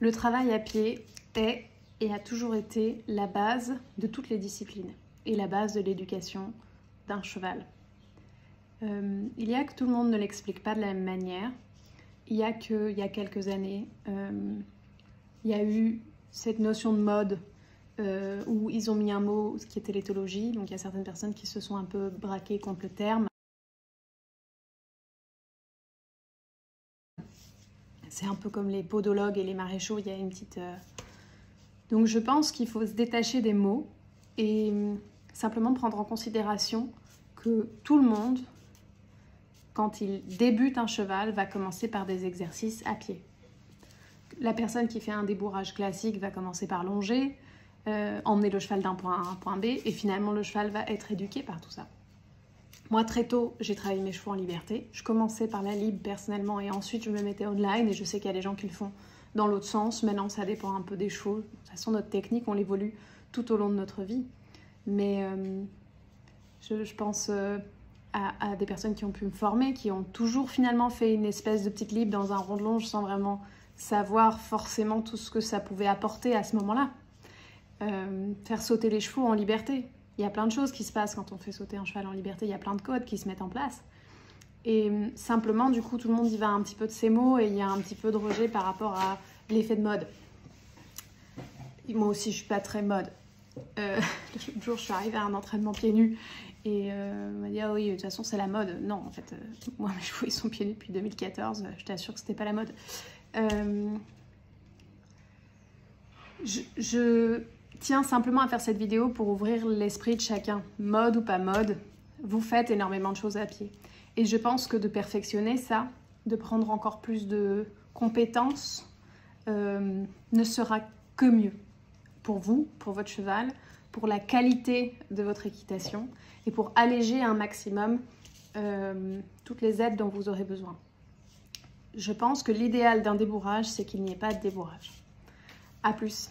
Le travail à pied est et a toujours été la base de toutes les disciplines et la base de l'éducation d'un cheval. Il y a que tout le monde ne l'explique pas de la même manière. Il y a quelques années, il y a eu cette notion de mode où ils ont mis un mot qui était l'éthologie. Donc il y a certaines personnes qui se sont un peu braquées contre le terme. C'est un peu comme les podologues et les maréchaux, il y a une petite... Donc je pense qu'il faut se détacher des mots et simplement prendre en considération que tout le monde, quand il débute un cheval, va commencer par des exercices à pied. La personne qui fait un débourrage classique va commencer par longer, emmener le cheval d'un point A à un point B, et finalement le cheval va être éduqué par tout ça. Moi, très tôt, j'ai travaillé mes chevaux en liberté. Je commençais par la libre personnellement et ensuite je me mettais online, et je sais qu'il y a des gens qui le font dans l'autre sens. Maintenant, ça dépend un peu des chevaux. De toute façon, notre technique, on l'évolue tout au long de notre vie. Mais je pense à des personnes qui ont pu me former, qui ont toujours finalement fait une espèce de petite libre dans un rond de longe sans vraiment savoir forcément tout ce que ça pouvait apporter à ce moment-là. Faire sauter les chevaux en liberté. Il y a plein de choses qui se passent quand on fait sauter un cheval en liberté. Il y a plein de codes qui se mettent en place. Et simplement, du coup, tout le monde y va un petit peu de ses mots et il y a un petit peu de rejet par rapport à l'effet de mode. Et moi aussi, je suis pas très mode. L'autre jour, je suis arrivée à un entraînement pieds nus et on m'a dit « Ah oui, de toute façon, c'est la mode. » Non, en fait, moi, mes chevaux, ils sont pieds nus depuis 2014. Je t'assure que c'était pas la mode. Je tiens simplement à faire cette vidéo pour ouvrir l'esprit de chacun. Mode ou pas mode, vous faites énormément de choses à pied. Et je pense que de perfectionner ça, de prendre encore plus de compétences, ne sera que mieux pour vous, pour votre cheval, pour la qualité de votre équitation et pour alléger un maximum toutes les aides dont vous aurez besoin. Je pense que l'idéal d'un débourrage, c'est qu'il n'y ait pas de débourrage. À plus.